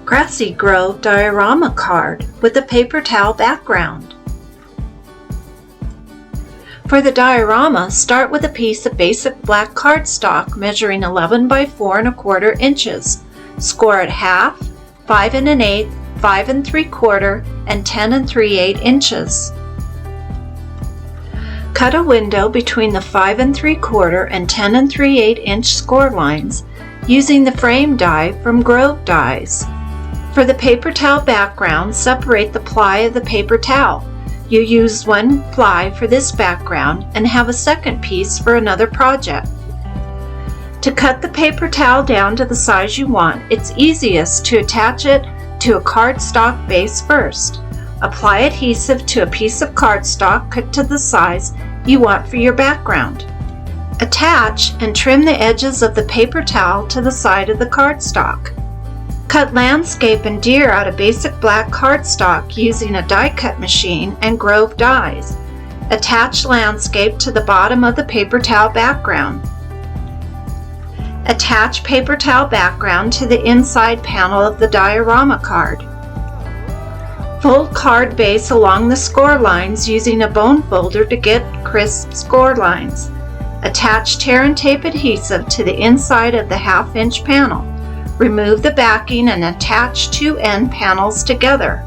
Grassy Grove Diorama card with a paper towel background. For the diorama, start with a piece of basic black cardstock measuring 11 by 4 1/4 inches. Score at half, 5 1/8, 5 3/4, and 10 3/8 inches. Cut a window between the 5 3/4 and 10 3/8 inch score lines using the frame die from Grove Dies. For the paper towel background, separate the ply of the paper towel. You use one ply for this background and have a second piece for another project. To cut the paper towel down to the size you want, it's easiest to attach it to a cardstock base first. Apply adhesive to a piece of cardstock cut to the size you want for your background. Attach and trim the edges of the paper towel to the side of the cardstock. Cut landscape and deer out of basic black cardstock using a die cut machine and Grove dies. Attach landscape to the bottom of the paper towel background. Attach paper towel background to the inside panel of the diorama card. Fold card base along the score lines using a bone folder to get crisp score lines. Attach tear and tape adhesive to the inside of the 1/2 inch panel. Remove the backing and attach two end panels together.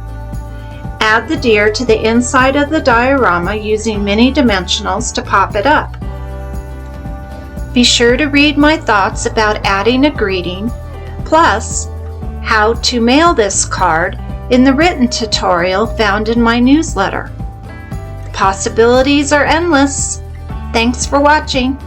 Add the deer to the inside of the diorama using mini dimensionals to pop it up. Be sure to read my thoughts about adding a greeting, plus how to mail this card in the written tutorial found in my newsletter. The possibilities are endless. Thanks for watching.